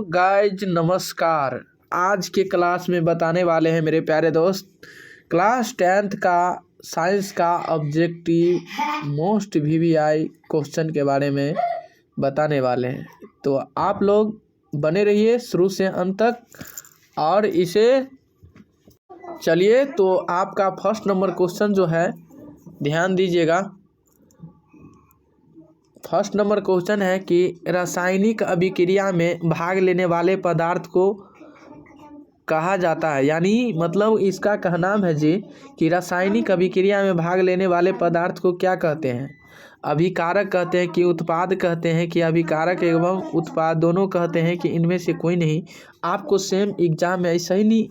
Guys नमस्कार। आज के क्लास में बताने वाले हैं मेरे प्यारे दोस्त क्लास 10th का साइंस का ऑब्जेक्टिव मोस्ट वीवीआई क्वेश्चन के बारे में बताने वाले हैं। तो आप लोग बने रहिए शुरू से अंत तक। और इसे चलिए तो आपका फर्स्ट नंबर क्वेश्चन जो है ध्यान दीजिएगा। फर्स्ट नंबर क्वेश्चन है कि रासायनिक अभिक्रिया में भाग लेने वाले पदार्थ को कहा जाता है, यानी मतलब इसका कहनाम है जी कि रासायनिक अभिक्रिया में भाग लेने वाले पदार्थ को क्या कहते हैं। अभिकारक कहते हैं कि उत्पाद कहते हैं कि अभिकारक एवं उत्पाद दोनों कहते हैं कि इनमें से कोई नहीं। आपको सेम एग्जाम में ऐसा ही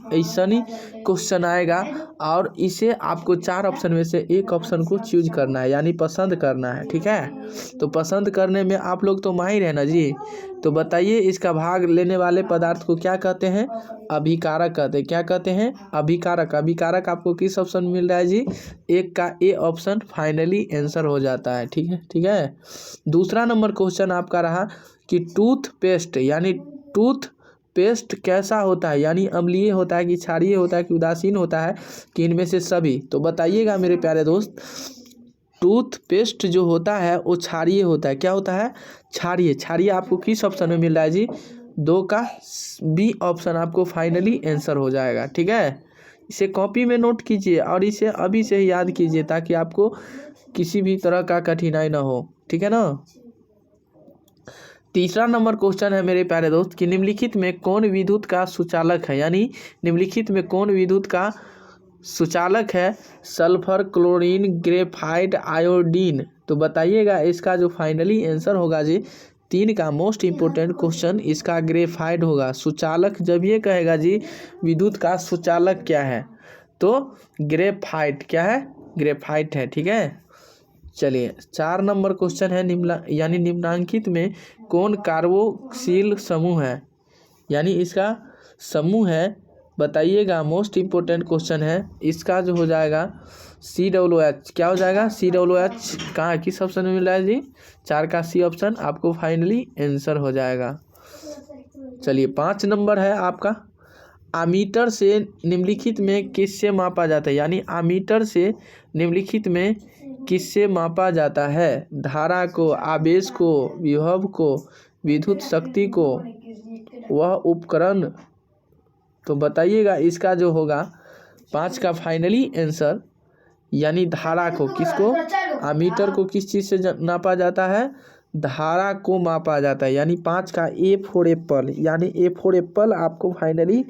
क्वेश्चन आएगा और इसे आपको 4 ऑप्शन में से एक ऑप्शन को चूज करना है, यानी पसंद करना है। ठीक है, तो पसंद करने में आप लोग तो माहिर है ना जी। तो बताइए इसका भाग लेने वाले पदार्थ को क्या कहते हैं? अभिकारक कहते हैं। क्या कहते हैं? अभिकारक। अभिकारक आपको किस ऑप्शन में मिल रहा है जी? एक का ए ऑप्शन फाइनली आंसर हो जाता है। ठीक है, ठीक है। दूसरा नंबर क्वेश्चन आपका रहा कि टूथपेस्ट यानी टूथ पेस्ट कैसा होता है, यानी अम्लीय होता है कि क्षारीय होता है कि उदासीन होता है कि इनमें से सभी। तो बताइएगा मेरे प्यारे दोस्त, टूथपेस्ट जो होता है वो क्षारीय होता है। क्या होता है? क्षारीय। क्षारीय आपको किस ऑप्शन में मिल रहा है जी? 2 का बी ऑप्शन आपको फाइनली आंसर हो जाएगा। ठीक है, इसे कॉपी में नोट कीजिए और इसे अभी से ही याद कीजिए ताकि आपको किसी भी तरह का कठिनाई ना हो। ठीक है ना। तीसरा नंबर क्वेश्चन है मेरे प्यारे दोस्त कि निम्नलिखित में कौन विद्युत का सुचालक है, यानी निम्नलिखित में कौन विद्युत का सुचालक है? Sulphur, chlorine, graphite, iodine. तो बताइएगा इसका जो फाइनली आंसर होगा जी 3 का मोस्ट इम्पोर्टेंट क्वेश्चन इसका ग्रेफाइट होगा। सुचालक जब ये कहेगा जी विद्युत का सुचालक क्या है तो ग्रेफाइट क्या है? ग्रेफाइट है। ठीक है, चलिए 4 नंबर क्वेश्चन है यानी निम्नांकित में कौन कार्बोक्सिल समूह है, यानी इसका समूह है। बताइएगा, मोस्ट इम्पोर्टेंट क्वेश्चन है। इसका जो हो जाएगा COOH। क्या हो जाएगा? COOH कहाँ किस ऑप्शन में मिल रहा है जी? 4 का सी ऑप्शन आपको फाइनली आंसर हो जाएगा। चलिए 5 नंबर है आपका, आमीटर से निम्नलिखित में किससे मापा जाता है, यानी आमीटर से निम्नलिखित में किससे मापा जाता है? धारा को, आवेश को, विभव को, विद्युत शक्ति को, वह उपकरण। तो बताइएगा इसका जो होगा 5 का फाइनली आंसर, यानी धारा को, किसको? आमीटर को किस चीज़ से नापा जाता है? धारा को मापा जाता है, यानी 5 का ए फॉर एप्पल, यानी ए फॉर एप्पल आपको फाइनली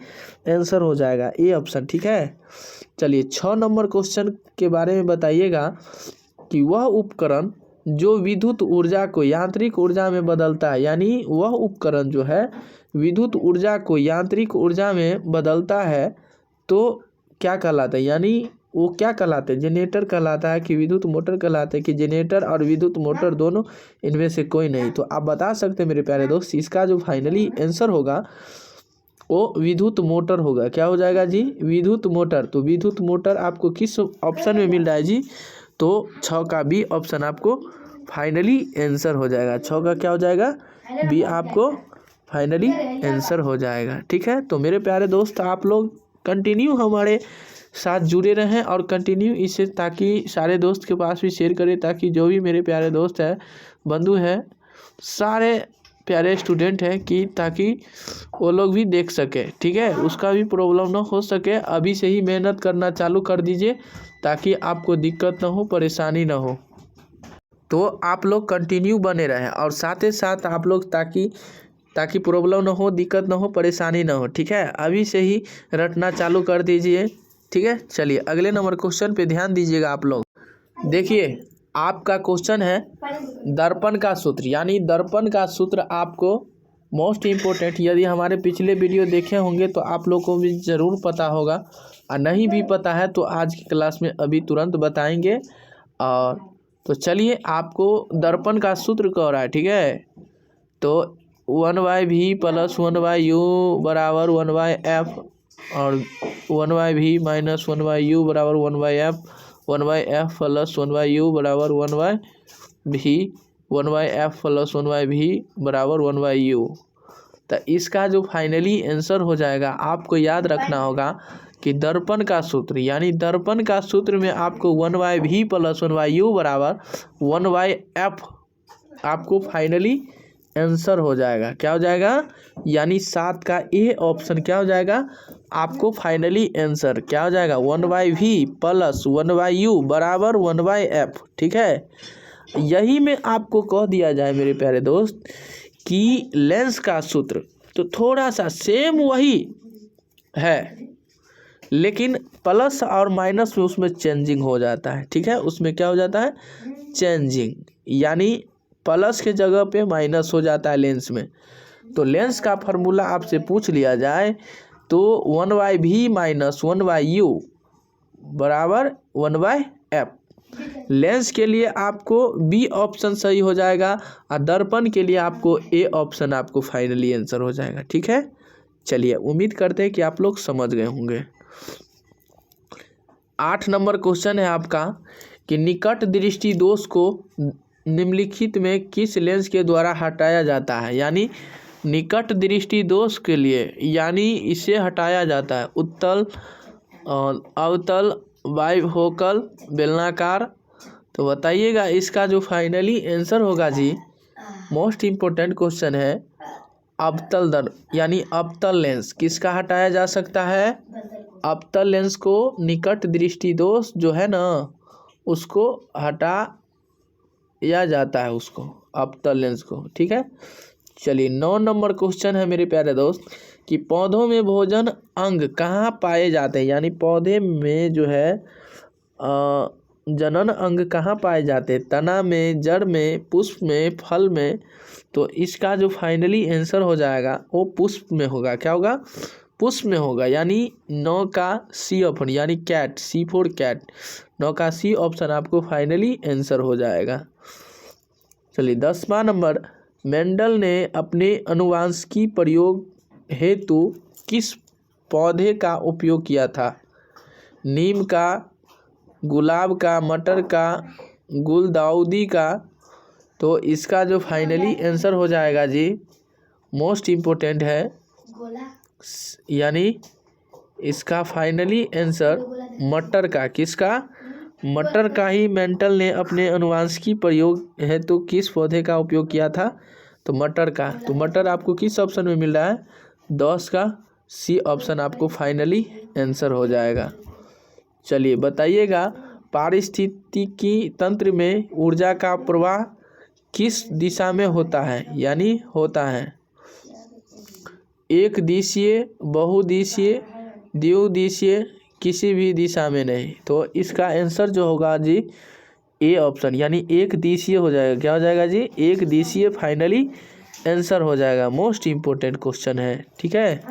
आंसर हो जाएगा ए ऑप्शन। ठीक है, चलिए 6 नंबर क्वेश्चन के बारे में बताइएगा कि वह उपकरण जो विद्युत ऊर्जा को यांत्रिक ऊर्जा में बदलता है, यानी वह उपकरण जो है विद्युत ऊर्जा को यांत्रिक ऊर्जा में बदलता है तो क्या कहलाता है, यानी वो क्या कहलाते हैं? जनरेटर कहलाता है कि विद्युत मोटर कहलाते हैं कि जनरेटर और विद्युत मोटर दोनों, इनमें से कोई नहीं। तो आप बता सकते हैं मेरे प्यारे दोस्त इसका जो फाइनली आंसर होगा वो विद्युत मोटर होगा। क्या हो जाएगा जी? विद्युत मोटर। तो विद्युत मोटर आपको किस ऑप्शन में मिल रहा है जी? तो 6 का बी ऑप्शन आपको फाइनली आंसर हो जाएगा। 6 का क्या हो जाएगा? बी आपको फाइनली आंसर हो जाएगा। ठीक है, तो मेरे प्यारे दोस्त आप लोग कंटिन्यू हमारे साथ जुड़े रहें और कंटिन्यू इसे ताकि सारे दोस्त के पास भी शेयर करें, ताकि जो भी मेरे प्यारे दोस्त हैं, बंधु हैं, सारे प्यारे स्टूडेंट हैं कि ताकि वो लोग भी देख सके। ठीक है, उसका भी प्रॉब्लम ना हो सके। अभी से ही मेहनत करना चालू कर दीजिए ताकि आपको दिक्कत ना हो, परेशानी ना हो। तो आप लोग कंटिन्यू बने रहें और साथ ही साथ आप लोग ताकि प्रॉब्लम ना हो, दिक्कत ना हो, परेशानी ना हो। ठीक है, अभी से ही रटना चालू कर दीजिए। ठीक है, चलिए अगले नंबर क्वेश्चन पे ध्यान दीजिएगा आप लोग। देखिए आपका क्वेश्चन है दर्पण का सूत्र, यानी दर्पण का सूत्र आपको मोस्ट इम्पोर्टेंट, यदि हमारे पिछले वीडियो देखे होंगे तो आप लोग को भी ज़रूर पता होगा, और नहीं भी पता है तो आज की क्लास में अभी तुरंत बताएंगे। और तो चलिए आपको दर्पण का सूत्र कह रहा है। ठीक है, तो 1/v + 1/u बराबर 1/f और 1/v - 1/u बराबर 1/f, 1/f + 1/u बराबर 1/v, 1/f + 1/v बराबर 1/u। तो इसका जो फाइनली आंसर हो जाएगा, आपको याद रखना होगा कि दर्पण का सूत्र, यानी दर्पण का सूत्र में आपको 1/v + 1/u बराबर 1/f आपको फाइनली आंसर हो जाएगा। क्या हो जाएगा? यानी 7 का ए ऑप्शन क्या हो जाएगा आपको फाइनली आंसर? क्या हो जाएगा? 1/v + 1/u बराबर 1/f। ठीक है, यही में आपको कह दिया जाए मेरे प्यारे दोस्त कि लेंस का सूत्र तो थोड़ा सा सेम वही है, लेकिन प्लस और माइनस में उसमें चेंजिंग हो जाता है। ठीक है, उसमें क्या हो जाता है? चेंजिंग, यानी प्लस के जगह पे माइनस हो जाता है लेंस में। तो लेंस का फार्मूला आपसे पूछ लिया जाए तो 1/v - 1/u बराबर 1/f। लेंस के लिए आपको बी ऑप्शन सही हो जाएगा और दर्पण के लिए आपको ए ऑप्शन आपको फाइनली आंसर हो जाएगा। ठीक है, चलिए उम्मीद करते हैं कि आप लोग समझ गए होंगे। 8 नंबर क्वेश्चन है आपका कि निकट दृष्टि दोष को निम्नलिखित में किस लेंस के द्वारा हटाया जाता है? यानी निकट दृष्टि दोष के लिए, यानी इसे हटाया जाता है उत्तल, अवतल, बाइफोकल, बेलनाकार। तो बताइएगा इसका जो फाइनली आंसर होगा जी, मोस्ट इम्पोर्टेंट क्वेश्चन है, अवतल यानी अवतल लेंस किसका हटाया जा सकता है? अवतल लेंस को निकट दृष्टि दोष जो है ना उसको हटाया जाता है, उसको अवतल लेंस को। ठीक है, चलिए 9 नंबर क्वेश्चन है मेरे प्यारे दोस्त कि पौधों में भोजन अंग कहाँ पाए जाते हैं? यानी पौधे में जो है जनन अंग कहाँ पाए जाते हैं? तना में, जड़ में, पुष्प में, फल में। तो इसका जो फाइनली आंसर हो जाएगा वो पुष्प में होगा। क्या होगा? पुष्प में होगा, यानी 9 का सी ऑप्शन, यानी कैट, C4 कैट, 9 का सी ऑप्शन आपको फाइनली आंसर हो जाएगा। चलिए 10वां नंबर, मेंडल ने अपने अनुवांशिकी प्रयोग हेतु किस पौधे का उपयोग किया था? नीम का, गुलाब का, मटर का, गुलदाउदी का। तो इसका जो फाइनली आंसर हो जाएगा जी, मोस्ट इम्पोर्टेंट है, यानी इसका फाइनली आंसर मटर का। किसका? मटर का ही मेंडल ने अपने अनुवांशिकी प्रयोग हेतु किस पौधे का उपयोग किया था? तो मटर का। तो मटर आपको किस ऑप्शन में मिल रहा है? 10 का सी ऑप्शन आपको फाइनली आंसर हो जाएगा। चलिए बताइएगा, पारिस्थितिकी तंत्र में ऊर्जा का प्रवाह किस दिशा में होता है? यानी होता है एक दिशीय, बहुदिशीय, द्विदिशीय, किसी भी दिशा में नहीं। तो इसका आंसर जो होगा जी ए ऑप्शन, यानी एक दिशीय हो जाएगा। क्या हो जाएगा जी? एक दिशीय फाइनली आंसर हो जाएगा। मोस्ट इम्पोर्टेंट क्वेश्चन है। ठीक है,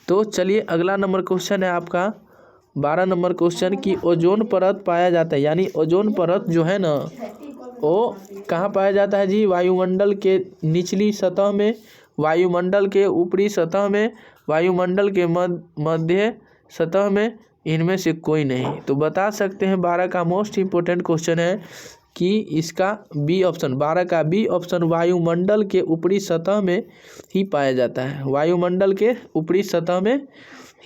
तो चलिए अगला नंबर क्वेश्चन है आपका 12 नंबर क्वेश्चन की ओजोन परत पाया जाता है। यानी ओजोन परत जो है ना वो कहाँ पाया जाता है जी? वायुमंडल के निचली सतह में, वायुमंडल के ऊपरी सतह में, वायुमंडल के मध्य सतह में, इनमें से कोई नहीं। तो बता सकते हैं 12 का मोस्ट इम्पोर्टेंट क्वेश्चन है कि इसका बी ऑप्शन, 12 का बी ऑप्शन वायुमंडल के ऊपरी सतह में ही पाया जाता है। वायुमंडल के ऊपरी सतह में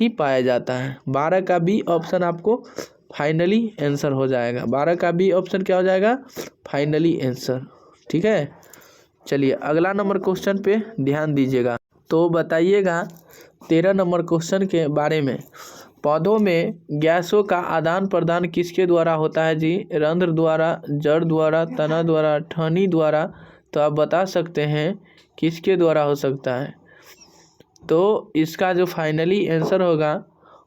ही पाया जाता है। 12 का बी ऑप्शन आपको फाइनली आंसर हो जाएगा। 12 का बी ऑप्शन क्या हो जाएगा? Finally answer. ठीक है, चलिए अगला नंबर क्वेश्चन पे ध्यान दीजिएगा। तो बताइएगा 13 नंबर क्वेश्चन के बारे में, पौधों में गैसों का आदान प्रदान किसके द्वारा होता है जी? रंध्र द्वारा, जड़ द्वारा, तना द्वारा, टहनी द्वारा। तो आप बता सकते हैं किसके द्वारा हो सकता है? तो इसका जो फाइनली आंसर होगा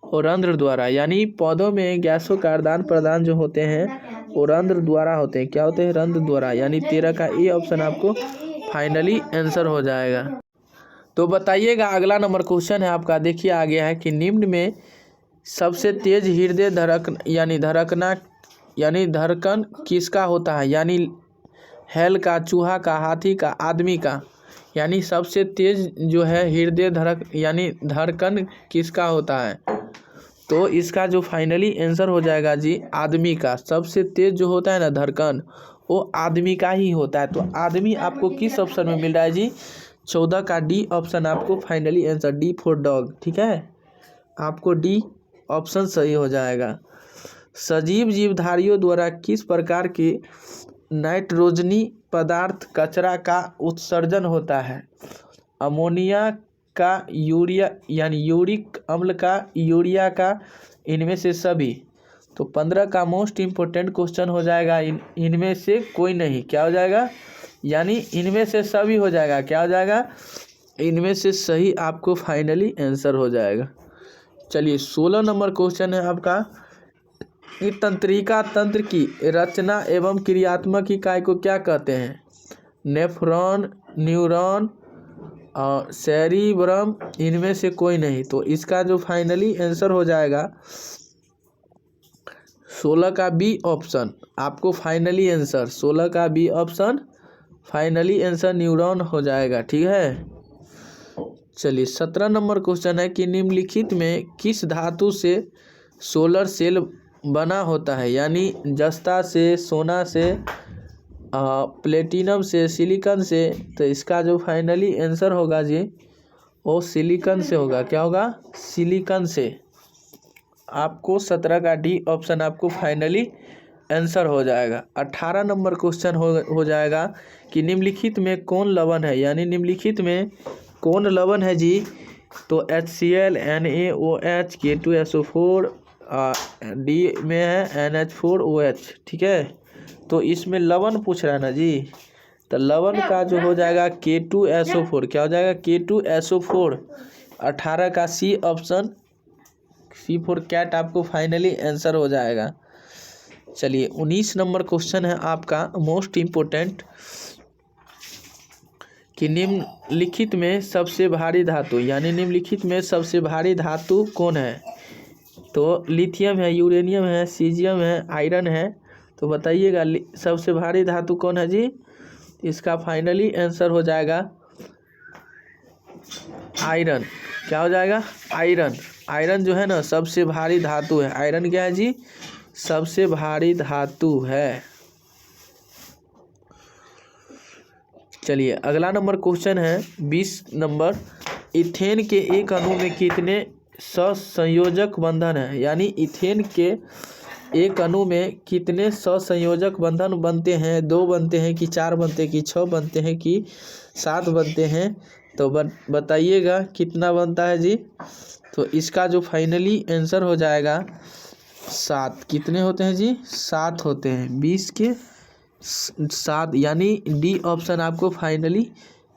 वो रंध्र द्वारा, यानी पौधों में गैसों का आदान प्रदान जो होते हैं वो रंध्र द्वारा होते हैं। क्या होते हैं? रंध्र द्वारा, यानी 13 का ए ऑप्शन आपको फाइनली आंसर हो जाएगा। तो बताइएगा अगला नंबर क्वेश्चन है आपका, देखिए आ गया है कि निम्न में सबसे तेज हृदय धड़कन किसका होता है? यानी हैल का, चूहा का, हाथी का, आदमी का। यानी सबसे तेज जो है हृदय धड़कन किसका होता है? तो इसका जो फाइनली आंसर हो जाएगा जी आदमी का। सबसे तेज जो होता है ना धड़कन वो आदमी का ही होता है। तो आदमी आपको किस ऑप्शन में मिल रहा है जी? 14 का डी ऑप्शन आपको finally answer, D for dog. ठीक है, आपको डी ऑप्शन सही हो जाएगा। सजीव जीवधारियों द्वारा किस प्रकार के नाइट्रोजनी पदार्थ कचरा का उत्सर्जन होता है? अमोनिया का, यूरिया यानी यूरिक अम्ल का, यूरिया का, इनमें से सभी। तो 15 का मोस्ट इम्पोर्टेंट क्वेश्चन हो जाएगा इनमें से कोई नहीं। क्या हो जाएगा? यानी इनमें से सभी हो जाएगा। क्या हो जाएगा? इनमें से सही आपको फाइनली आंसर हो जाएगा। चलिए 16 नंबर क्वेश्चन है आपका, कि तंत्रिका तंत्र की रचना एवं क्रियात्मक इकाई को क्या कहते हैं? नेफ्रॉन, न्यूरॉन और सेरिब्रम, इनमें से कोई नहीं। तो इसका जो फाइनली आंसर हो जाएगा 16 का बी ऑप्शन, आपको फाइनली आंसर 16 का B option finally answer neuron हो जाएगा। ठीक है, चलिए 17 नंबर क्वेश्चन है कि निम्नलिखित में किस धातु से सोलर सेल बना होता है? यानी जस्ता से, सोना से, प्लेटिनम से, सिलिकॉन से। तो इसका जो फाइनली आंसर होगा जी वो सिलिकॉन से होगा। क्या होगा? सिलिकॉन से। आपको 17 का डी ऑप्शन आपको फाइनली आंसर हो जाएगा। 18 नंबर क्वेश्चन हो जाएगा कि निम्नलिखित में कौन लवण है? यानी निम्नलिखित में कौन लवण है जी? तो HCl, NaOH, K2SO4, डी में है NH4OH। ठीक है, तो इसमें लवण पूछ रहा है ना जी, तो लवण का जो हो जाएगा K2SO4। क्या हो जाएगा? K2SO4। 18 का C option, C for cat, आपको फाइनली आंसर हो जाएगा। चलिए 19 नंबर क्वेश्चन है आपका मोस्ट इम्पोर्टेंट, कि निम्नलिखित में सबसे भारी धातु, यानी निम्नलिखित में सबसे भारी धातु कौन है? तो लिथियम है, यूरेनियम है, सीजियम है, आयरन है। तो बताइएगा सबसे भारी धातु कौन है जी? इसका फाइनली आंसर हो जाएगा आयरन। क्या हो जाएगा? आयरन। आयरन जो है ना सबसे भारी धातु है। आयरन क्या है जी? सबसे भारी धातु है। चलिए अगला नंबर क्वेश्चन है 20 नंबर, इथेन के एक अणु में कितने सहसंयोजक बंधन है? यानी इथेन के एक अणु में कितने सहसंयोजक बंधन बनते हैं? 2 बनते हैं कि 4 बनते हैं कि 6 बनते हैं कि 7 बनते हैं? तो बताइएगा कितना बनता है जी? तो इसका जो फाइनली आंसर हो जाएगा 7। कितने होते हैं जी? 7 होते हैं। 20 के 7, यानी डी ऑप्शन आपको फाइनली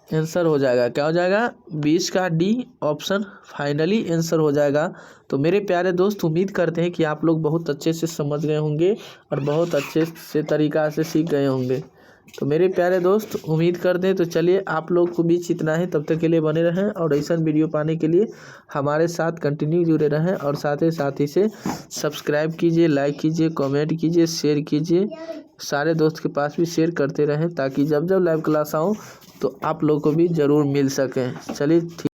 आंसर हो जाएगा। क्या हो जाएगा? 20 का डी ऑप्शन फाइनली आंसर हो जाएगा। तो मेरे प्यारे दोस्त, उम्मीद करते हैं कि आप लोग बहुत अच्छे से समझ गए होंगे और बहुत अच्छे से तरीक़ा से सीख गए होंगे। तो मेरे प्यारे दोस्त, उम्मीद करते हैं। तो चलिए आप लोग को बीच इतना है, तब तक के लिए बने रहें और ऐसा वीडियो पाने के लिए हमारे साथ कंटिन्यू जुड़े रहें। और साथ ही से सब्सक्राइब कीजिए, लाइक कीजिए, कमेंट कीजिए, शेयर कीजिए, सारे दोस्त के पास भी शेयर करते रहें, ताकि जब जब लाइव क्लास आऊँ तो आप लोग को भी ज़रूर मिल सकें। चलिए ठीक।